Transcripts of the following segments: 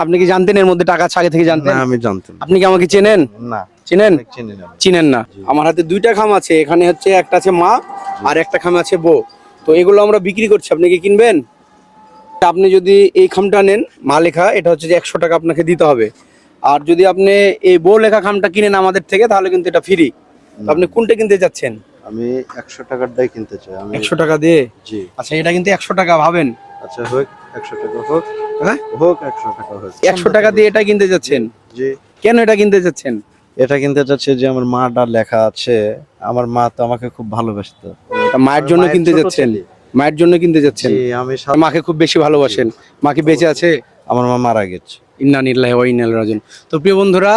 আপনি কি জানতেন এর মধ্যে টাকা আছে আগে থেকে জানতেন? না, আমি জানতাম না। আপনি কি আমাকে চেনেন? না, চেনেন? চিনি না। চিনেন না? আমার হাতে দুইটা খাম আছে, এখানে হচ্ছে একটা আছে মা আর একটা খাম আছে বউ। তো এগুলো আমরা বিক্রি করছি, আপনি কি কিনবেন? আপনি যদি এই খামটা নেন মা লেখা, এটা হচ্ছে যে 100 টাকা আপনাকে দিতে হবে। আর যদি আপনি এই বউ লেখা খামটা কিনেন আমাদের থেকে তাহলে কিন্তু এটা ফ্রি। তো আপনি কোনটা কিনতে যাচ্ছেন? আমি 100 টাকারটাই কিনতে চাই। আমি 100 টাকা দিয়ে? জি। আচ্ছা, এটা কিন্তু 100 টাকা ভাবেন। আচ্ছা, হোক 100 টাকা হোক। হ্যাঁ, হোক 100 টাকা হোক। 100 টাকা দিয়ে এটা কিনতে যাচ্ছেন? জি। কেন এটা কিনতে যাচ্ছেন? এটা কিনতে চাচ্ছি যে আমার মাটা লেখা আছে। আমার মা তো আমাকে খুব ভালোবাসতো। এটা মায়ের জন্য মায়ের কিনতে ছোট যাচ্ছেন? ছেলে। মায়ের জন্য কিনতে যাচ্ছেন? জি, আমি মাকে খুব বেশি ভালোবাসেন। মা কি বেঁচে আছে? আমার মা মারা গেছে। ইন্না নিল্লাহি ওয়া ইন্না ইলাইহি রাজিউন। তো প্রিয় বন্ধুরা,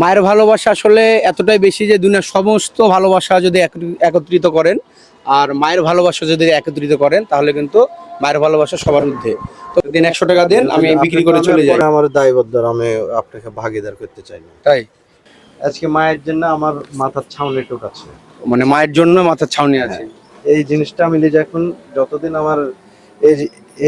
মায়ের ভালোবাসা আসলে এতটাই বেশি যে দুনিয়ার সমস্ত ভালোবাসা যদি একত্রিত করেন আর মায়ের ভালোবাসা যদি একত্রিত করেন তাহলে কিন্তু মায়ের ভালোবাসা সবার ঊর্ধ্বে। তো দিন 100 টাকা দেন, আমি বিক্রি করে চলে যাই। আমার দায়বদ্ধ, আমি আপনাকে ভাগীদার করতে চাই না। তাই? আজকে মায়ের জন্য আমার মাথার ছাউনি টুক আছে। মানে মায়ের জন্য মাথার ছাউনি আছে। এই জিনিসটা আমি নিজে এখন যতদিন আমার এই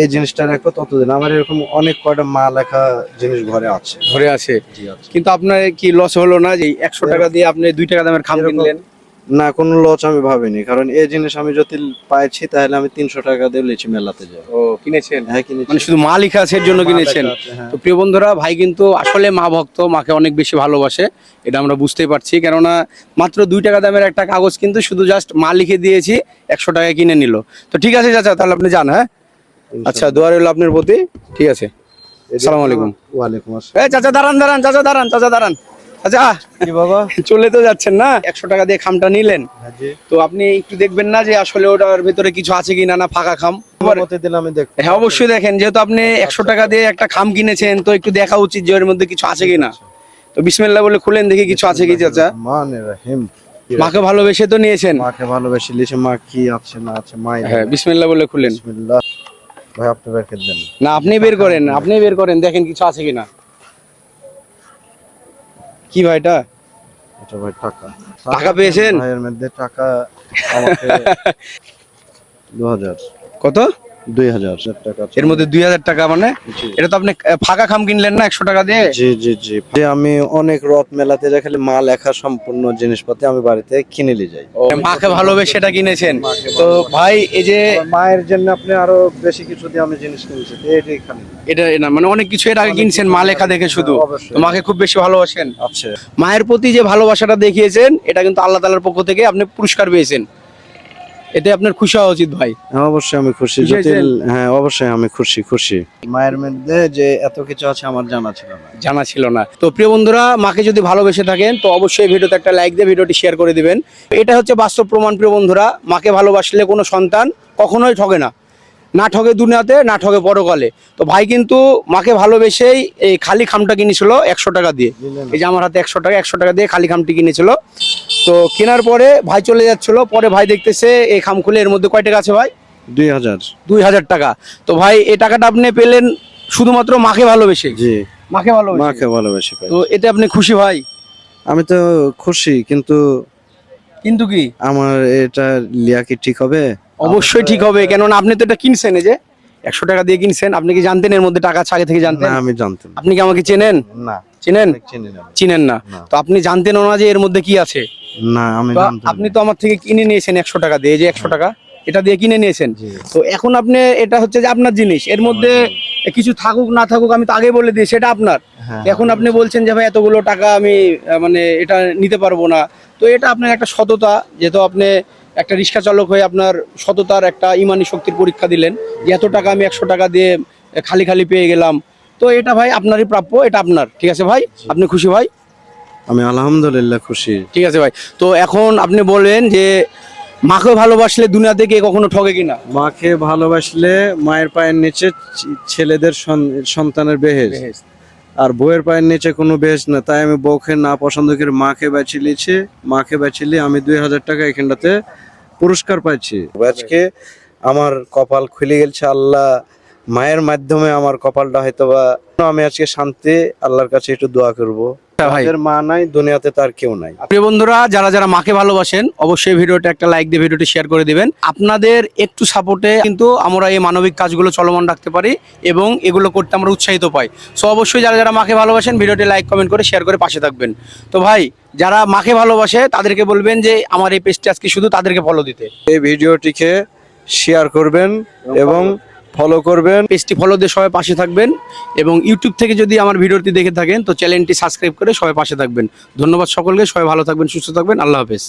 এই জিনিসটা রাখবো ততদিন আমার এরকম অনেক কয়টা মা লেখা জিনিস ঘরে আছে। ঘরে আছে। জি আছে। কিন্তু আপনার কি লস হলো না যে 100 টাকা দিয়ে আপনি 2 টাকা দামের খাম কিনলেন? না, কোনো লস আমি ভাবিনি, কারণ এই জিনিস আমি যদি পাইছি তাহলে আমি 300 টাকা দিয়ে লিচি মেলাতে যাই। ও কিনেছেন? হ্যাঁ, কিনেছি। মানে শুধু মা লেখা আছে এর জন্য মা কিনেছেন? লেখা আছে, হ্যাঁ। তো প্রিয় বন্ধুরা, ভাই কিন্তু আসলে মা ভক্ত, মাকে অনেক বেশি ভালোবাসে, এটা আমরা বুঝতেই পারছি। কেননা মাত্র 2 টাকা দামের একটা কাগজ কিন্তু শুধু জাস্ট মা লিখে দিয়েছি, 100 টাকায় কিনে নিল। তো ঠিক আছে চাচা, তাহলে আপনি যান। হ্যাঁ, আচ্ছা, দোয়া রইল আপনার প্রতি। ঠিক আছে, আসসালামু আলাইকুম। ওয়ালাইকুম আসসালাম। এই চাচা দাঁড়ান দাঁড়ান, চাচা দাঁড়ান, চাচা দাঁড়ান। আচ্ছা, কি বাবা? চলে তো যাচ্ছেন না? 100 টাকা দিয়ে খামটা নিলেন, হ্যাঁ জি। তো আপনি একটু দেখবেন না যে আসলে ওটার ভিতরে কিছু আছে কিনা, না ফাঁকা খাম? মতে দিলে আমি দেখব। হ্যাঁ, অবশ্যই দেখেন, যেহেতু আপনি 100 টাকা দিয়ে একটা খাম কিনেছেন তো একটু দেখা উচিত যে ওর মধ্যে কিছু আছে কিনা। তো বিসমিল্লাহ বলে খুলেন দেখি কিছু আছে কি চাচা। রহমানির রহিম। মাকে ভালোবেসে তো নিয়েছেন? মাকে ভালোবেসে লিচি, মা কি আছে না আছে মাই। হ্যাঁ, বিসমিল্লাহ বলে খুলেন। বিসমিল্লাহ। ভাই আপনি বের করে দেন। না, আপনি বের করেন, আপনি বের করেন, দেখেন কিছু আছে কিনা। কি ভাই এটা? আচ্ছা ভাই, টাকা টাকা পেয়েছেন? ভাইয়ের মধ্যে টাকা আমাকে 2000। কত? 2000 টাকা। এর মধ্যে 2000 টাকা? মানে এটা তো আপনি ফাঁকা খাম কিনলেন না 100 টাকা দিয়ে? জি জি জি। যে আমি অনেক রথ মেলাতে দেখালে মা লেখা সম্পূর্ণ জিনিসপাতি আমি বাড়িতে কিনে নিয়ে যাই। মাকে ভালোবেসে এটা কিনেছেন? তো ভাই এই যে মায়ের জন্য আপনি আরো বেশি কিছু দিয়ে আমি জিনিস কিনছি, এইটাই খালি। এটা না, মানে অনেক কিছু এর আগে কিনছেন মা লেখা দেখে শুধু? অবশ্যই। তো মাকে খুব বেশি ভালোবাসেন? আচ্ছা, মায়ের প্রতি যে ভালোবাসাটা দেখিয়েছেন এটা কিন্তু আল্লাহ তাআলার পক্ষ থেকে আপনি পুরস্কার পেয়েছেন, এতে আপনার খুশি হওয়া উচিত ভাই। হ্যাঁ অবশ্যই আমি খুশি। খুশি হয়েছেন? হ্যাঁ অবশ্যই আমি খুশি। মায়ের মধ্যে যে এত কিছু আছে আমার জানা ছিল না। জানা ছিল না। তো প্রিয় বন্ধুরা, মাকে যদি ভালোবেসে থাকেন তো অবশ্যই ভিডিওতে একটা লাইক দিয়ে ভিডিওটি শেয়ার করে দিবেন। এটা হচ্ছে বাস্তব প্রমাণ প্রিয় বন্ধুরা, মাকে ভালোবাসলে কোনো সন্তান কখনোই ঠকে না, না ঠকে দুনিয়াতে, না ঠকে পরকালে। তো ভাই কিন্তু মাকে ভালোবেসেই এই খালি খামটা কিনেছিল 100 টাকা দিয়ে। এই যে আমার হাতে 100 টাকা দিয়ে খালি খামটি কিনেছিল। তো কেনার পরে ভাই চলে যাচ্ছিল, পরে ভাই দেখতেছে এই খাম খুলে এর মধ্যে কয় টাকা আছে ভাই? 2000। 2000 টাকা। তো ভাই এই টাকাটা আপনি পেলেন শুধুমাত্র মাকে ভালোবেসে? জি, মাকে ভালোবেসে। মাকে ভালোবেসে পাই। তো এতে আপনি খুশি ভাই? আমি তো খুশি, কিন্তু কিন্তু কি আমার এটা লিয়া কি ঠিক হবে? অবশ্যই ঠিক হবে, কেননা আপনি তো এটা কিনছেন, এই যে 100 টাকা দিয়ে কিনছেন। আপনি কি জানতেন এর মধ্যে টাকা আছে আগে থেকে জানতেন? না, আমি জানতাম না। আপনি কি আমাকে চেনেন? না, চেনেন? চিনি না। চিনেন না? না। তো আপনি জানতেন না যে এর মধ্যে কি আছে? না, আমি তো জানতাম আপনি না। তো আমার থেকে কিনে নিয়েছেন 100 টাকা দিয়ে, এই যে 100 টাকা এটা দিয়ে কিনে নিয়েছেন। জি। তো এখন আপনি, এটা হচ্ছে যে আপনার জিনিস, এর মধ্যে কিছু থাকুক না থাকুক আমি তো আগে বলে দিই সেটা আপনার। হ্যাঁ, এখন আপনি বলছেন যে ভাই এতগুলো টাকা আমি মানে এটা নিতে পারবো না। তো এটা আপনার একটা সততা, যেহেতু আপনি একটা রিক্সা চালক হয়ে আপনার সততার একটা ইমানি শক্তির পরীক্ষা দিলেন যে এত টাকা আমি 100 টাকা দিয়ে খালি খালি পেয়ে গেলাম। তো এটা ভাই আপনারই প্রাপ্য, এটা আপনার। ঠিক আছে ভাই, আপনি খুশি ভাই? আমি আলহামদুলিল্লাহ খুশি। ঠিক আছে ভাই। তো এখন আপনি বলবেন যে মাকে ভালোবাসলে দুনিয়া থেকে কখনো ঠকে কিনা? মাকে ভালোবাসলে মায়ের পায়ের নিচে ছেলেদের সন্তানের বেহেশত, আর বউয়ের পায়ের নিচে কোনো বেহেশত না। তাই আমি বউকে না পছন্দ করে মাকে বেছে নিয়েছি। মাকে বেছে নিয়ে আমি 2000 টাকা এখানটাতে পুরস্কার পাইছি। আজকে আমার কপাল খুলে গেছে, আল্লাহ মায়ের মাধ্যমে আমার কপালটা হয়তো বা, আমি আজকে শান্তি আল্লাহর কাছে একটু দোয়া করব। ভাই যাদের মা নাই দুনিয়াতে তার কেউ নাই। প্রিয় বন্ধুরা, যারা যারা মাকে ভালোবাসেন অবশ্যই ভিডিওটা একটা লাইক দিয়ে ভিডিওটি শেয়ার করে দিবেন। আপনাদের একটু সাপোর্টে কিন্তু আমরা এই মানবিক কাজগুলো চলমান রাখতে পারি এবং এগুলো করতে আমরা উৎসাহিত পাই। সো অবশ্যই যারা যারা মাকে ভালোবাসেন ভিডিওটি লাইক কমেন্ট করে শেয়ার করে পাশে থাকবেন। তো ভাই, যারা মাকে ভালোবাসে তাদেরকে বলবেন যে আমার এই পেজটি আজকে শুধু তাদেরকে ফলো দিতে। এই ভিডিওটিকে শেয়ার করবেন এবং ফলো করবেন। পেজটি ফলো দিয়ে সবাই পাশে থাকবেন এবং ইউটিউব থেকে যদি আমার ভিডিওটি দেখে থাকেন তো চ্যানেলটি সাবস্ক্রাইব করে সবাই পাশে থাকবেন। ধন্যবাদ সকলকে, সবাই ভালো থাকবেন, সুস্থ থাকবেন, আল্লাহ হাফেজ।